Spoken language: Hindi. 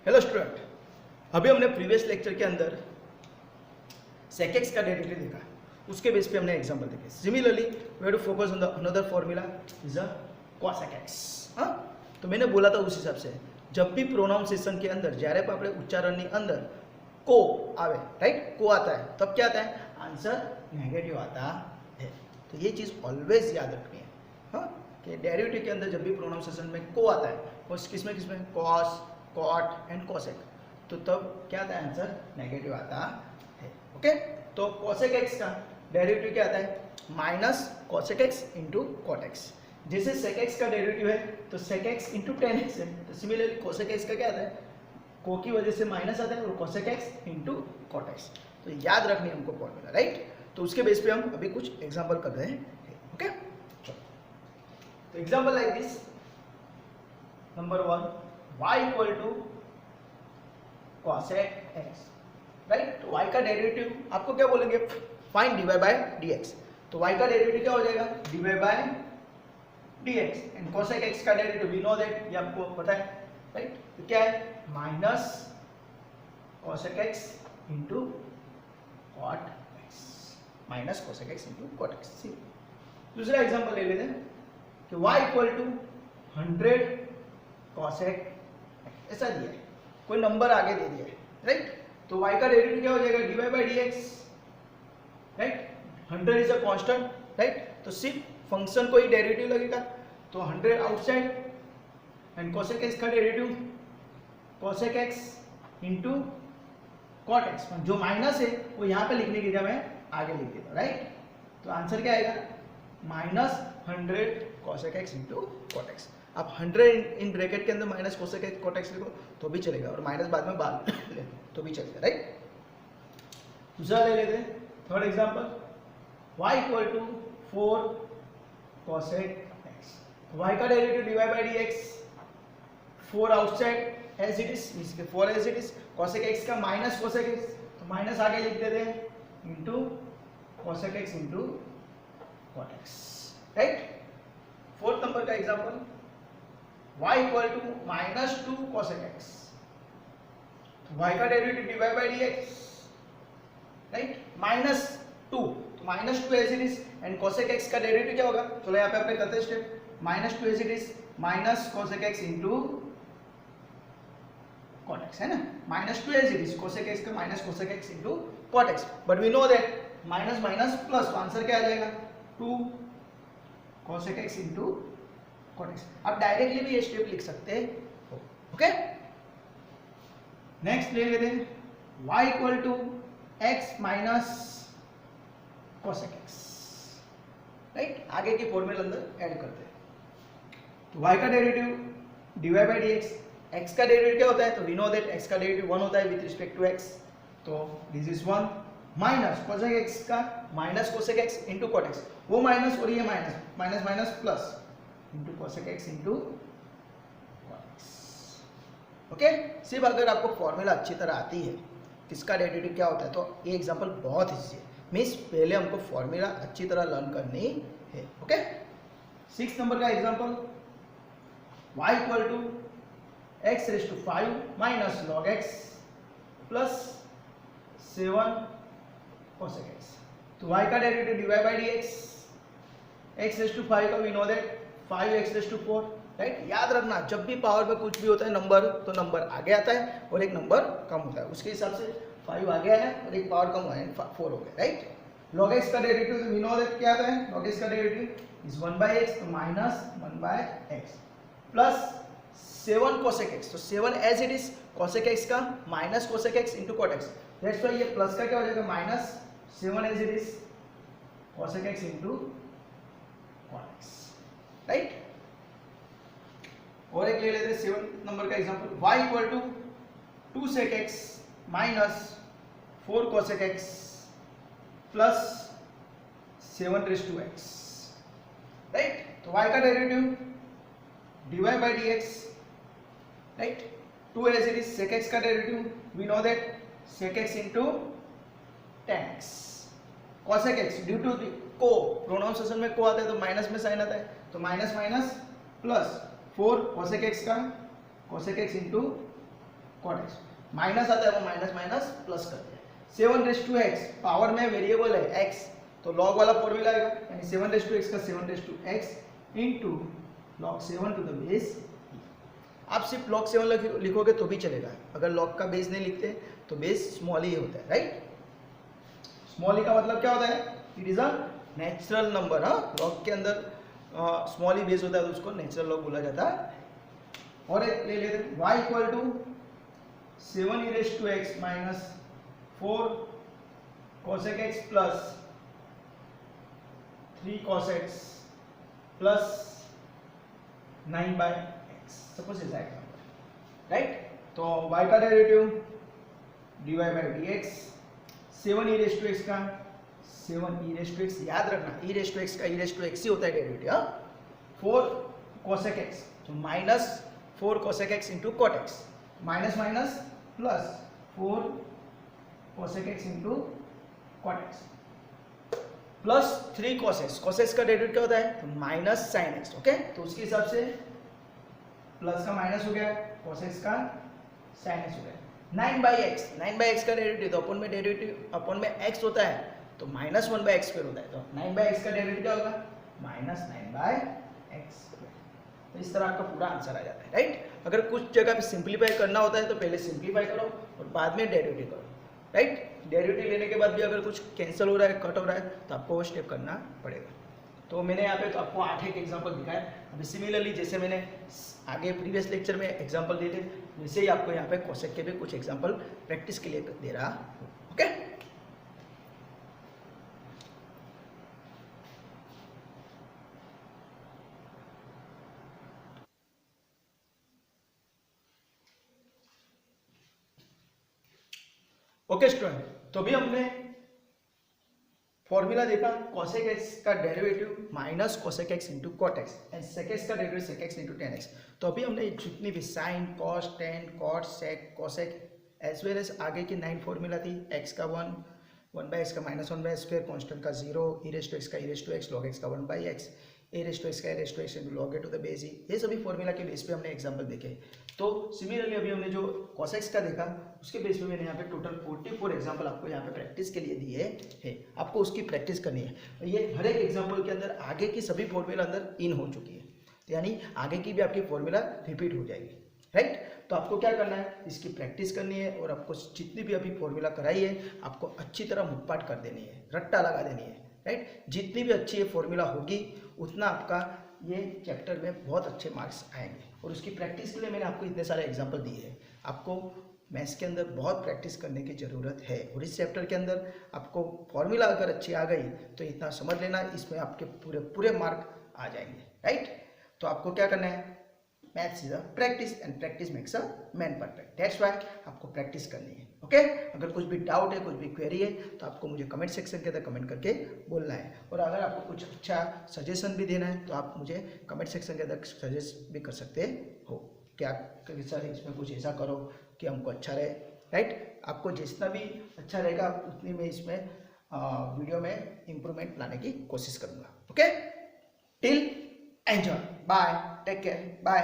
हेलो स्टूडेंट, अभी हमने प्रीवियस लेक्चर के अंदर sec x का डेरिवेटिव देखा, उसके बेस पे हमने एग्जांपल देखे। Similarly we have to focus on the another formula is a cosec x। हाँ, तो मैंने बोला था उस हिसाब से जब भी प्रोनाउंसिएशन के अंदर જ્યારે પણ આપણે ઉચ્ચારણની અંદર को आवे, राइट, को आता है, तब क्या आता है, आंसर नेगेटिव आता है। तो ये चीज़ ऑलवेज याद रखनी है, हाँ, कि डेरिवेटिव के अंदर जब भी प्रोनाउंसिएशन में को आता है, और किसमें किसमें कॉस, कॉट एंड कोसेक, तो तब क्या आता है, आंसर नेगेटिव आता है। ओके, तो कोसेक एक्स का डेरिवेटिव क्या आता है, minus cosec x into cot x. जैसे सेक एक्स का डेरिवेटिव है तो sec x into tan x है, तो सिमिलरली कोसेक एक्स का क्या आता है, को की वजह से माइनस आता है और cosec x into cot x. तो याद रखनी है हमको फॉर्मूला, राइट। तो उसके बेस पे हम अभी कुछ एग्जांपल कर रहे हैं। ओके, तो example like this, number 1, y equal to cosec x, right. तो y का डेरिवेटिव आपको क्या बोलेंगे, फाइंड dy बाय dx। तो y का डेरिवेटिव क्या हो जाएगा, dy by dx and cosec x का डेरिवेटिव वी नो दैट, ये आपको पता है, राइट। तो क्या है, minus cosec x into cot x, minus cosec x into cot x। दूसरा एग्जांपल ले लेते हैं कि y इक्वल टू 100 कोसेक, ऐसा दिया है, कोई नंबर आगे दे दिया है, राइट। तो y का डेरिवेटिव क्या हो जाएगा, dy by dx, right. 100 is a constant, right, तो सिर्फ फंक्शन को ही डेरिवेटिव लगेगा, तो 100 आउटसाइड एंड कोसेक x का derivative cosec x into cot x, जो माइनस है वो यहाँ पे लिखने की जगह मैं आगे लिख देता हूँ, राइट। तो आंसर क्या आएगा, minus 100 cosec x into cot x। आप 100 इन ब्रैकेट के अंदर minus cosec x cot x लिखो तो भी चलेगा, और माइनस बाद में बाद ले तो भी चलेगा, राइट। दूसरा ले लेते हैं, third example, y equal to 4 cosec x। y का derivative dy by dx, 4 outside as it is, इसके 4 as it is, cosec x का माइनस कोसेक x, तो माइनस आगे लिख देते हैं into cosec x into cot x, right. Fourth number का example, y equal to minus 2 cosec x। तो y का derivative dy by dx, right, minus 2, तो minus 2 as it is and cosec x का डेरिवेटिव क्या होगा, चलो यहाँ पे अपने करते हैं step, minus 2 as it is minus cosec x into cot x, है ना, minus 2 as it is cosec x का minus cosec x into cot x, but we know that minus minus plus, तो आंसर क्या आ जाएगा, 2 cosec x into cot x। आप डायरेक्टली भी ये स्टेप लिख सकते हो। ओके, नेक्स्ट ले लेते हैं, y equal to x minus cosec x, right. आगे की फॉर्मूला अंदर ऐड करते हैं, तो y का derivative dy by dx, x का डेरिवेटिव क्या होता है, तो वी नो दैट x का डेरिवेटिव 1 होता है विद रिस्पेक्ट टू x, तो this is 1 minus cosec x का minus cosec x into cot x, वो माइनस और ये minus, minus minus plus into cosec x into cot x। Okay, सिर्फ अगर आपको फॉर्मूला अच्छी तरह आती है किसका डेरिवेटिव क्या होता है, तो ये एग्जांपल बहुत इजी है, मीन्स पहले हमको फॉर्मूला अच्छी तरह लर्न करनी है। ओके, 6 नंबर का example, y equal to x raise to 5 minus log x plus 7 cosec x। तो y का derivative dy by dx, x raise to 5 का we know that 5x raise to 4, right. याद रखना जब भी पावर में कुछ भी होता है नंबर, तो नंबर आगे आता है और एक नंबर कम होता है, उसके हिसाब से 5 आगे आया और एक पावर कम हुआ है, 4 हो गया, राइट। log x का डेरिवेटिव वी नो दैट क्या आता है, log x का डेरिवेटिव इज 1 बाय x, तो minus 1 by x plus 7 cosec x, तो 7 as it is cosec x का minus cosec x into cot x, that's why ये प्लस का क्या हो जाएगा, minus 7 as it is cosec x into cot x, right. और एक ले लेते हैं 7 नंबर का example, y equal to 2 sec x minus 4 cosec x plus 7 raise to x, right. तो y का derivative dy by dx, right, 2 as it is sec x का derivative we know that sec x into tan x, cosec x due to को, प्रोनाउंसिएशन में को आता है तो माइनस में साइन आता है, तो minus minus plus 4 cosec x का cosec x into cot x, minus आता है वो माइनस माइनस प्लस करते हैं। 7x पावर में वेरिएबल है x, तो लॉग वाला फॉर्मूला आएगा, यानी 7x का 7x into log 7 to the base. आप सिर्फ लॉग 7 लिखोगे तो भी चलेगा, अगर लॉग का बेस नहीं लिखते तो बेस स्मॉल ही होता है, राइट। स्मॉल ही का मतलब क्या होता है, it is a natural number. हाँ, लॉग के अंदर स्मॉल ही बेस होता है तो उसको नेचुरल लॉग बोला जाता है। और एक ले लेते हैं y equal to 7e minus 4 cosec x plus 3 cos x plus 9/x, suppose ऐसा एग्जाम्पल, राइट। तो y का derivative dy by dx, 7e का 7e, याद रखना e का e ही होता है डेरिवेटिव। 4 cosec x, तो minus 4 cosec x into cot x, minus minus plus 4 cosec x into cot x plus 3 cos x। cos x का डेरिवेटिव क्या होता है, तो माइनस sin x, ओके। तो उसके हिसाब से प्लस का माइनस हो गया, cos x का sin x हो गया। 9/x, 9/x का डेरिवेटिव, तो अपन में डेरिवेटिव अपन में x होता है तो माइनस 1/x फिर होता है, तो 9/x का डेरिवेटिव क्या होगा, माइनस 9/x। तो इस तरह आपका पूरा आंसर आ जाता है, राइट। अगर कुछ जगह पे सिंप्लीफाई करना होता है तो पहले सिंप्लीफाई करो और बाद में डेरिवेटिव करो, राइट। डेरिवेटिव लेने के बाद भी अगर कुछ कैंसिल हो रहा है, कट हो रहा है, तो आपको वो स्टेप करना पड़ेगा। तो मैंने यहाँ पे तो आपको 8 एक एग्जाम्पल दिखाया। अभी सिमिलरली जैसे मैंने आगे प्रीवियस लेक्चर में एग्जाम्पल दिए थे, वैसे ही आपको यहाँ पे कोसेक के भी कुछ एग्जाम्पल प्रैक्टिस के लिए दे रहा हूँ, ओके। ओके स्टूडेंट, तो अभी हमने फॉर्मूला देखा cosec x का derivative minus cosec x into cot x and sec x का derivative sec x into tan x। तो अभी हमने जितनी भी sine, cos, tan, cot, sec, cosec as well as आगे की 9 फॉर्मूला थी, x का 1, 1/x का माइनस 1/2, कांस्टेंट का 0, e का e log x का 1/x, a का a into log a to the base e, ये सभी फॉर्मूला के बेस पे हमने एग्जाम्पल देखे। तो सिमिलरली अभी हमने जो cos x का देखा उसके बेस पे मैंने यहाँ पे टोटल 44 एग्जाम्पल आपको यहाँ पे प्रैक्टिस के लिए दिए हैं, आपको उसकी प्रैक्टिस करनी है। ये हर एक एग्जाम्पल के अंदर आगे की सभी फॉर्मूला अंदर इन हो चुकी है, तो यानी आगे की भी आपकी फॉर्मूला रिपीट हो जाएगी, राइट। तो आपको क्या करना है, इसकी प्रैक्टिस करनी है और आपको जितनी भी अभी फॉर्मूला कराई है आपको अच्छी तरह मुखपाट कर देनी है, रट्टा लगा देनी है, राइट। जितनी भी अच्छी ये फॉर्मूला होगी उतना आपका ये चैप्टर में बहुत अच्छे मार्क्स आएंगे। और उसकी प्रैक्टिस के लिए मैंने आपको इतने सारे एग्जाम्पल दिए हैं। आपको मैथ्स के अंदर बहुत प्रैक्टिस करने की ज़रूरत है और इस चैप्टर के अंदर आपको फॉर्मूला अगर अच्छी आ गई तो इतना समझ लेना, इसमें आपके पूरे पूरे मार्क आ जाएंगे, राइट। तो आपको क्या करना है, maths is a practice and practice makes a man perfect, that's why आपको प्रैक्टिस करनी है, ओके। अगर कुछ भी डाउट है, कुछ भी क्वेरी है तो आपको मुझे कमेंट सेक्शन के अंदर कमेंट करके बोलना है। और अगर आपको कुछ अच्छा सजेशन भी देना है तो आप मुझे कमेंट सेक्शन के अंदर सजेस्ट भी कर सकते हो, क्या सर इसमें कुछ ऐसा करो कि हमको अच्छा रहे, राइट। आपको जितना भी अच्छा रहेगा उतनी मैं इसमें वीडियो में इम्प्रूवमेंट लाने की कोशिश करूँगा, okay. Till enjoy, bye, take care, bye.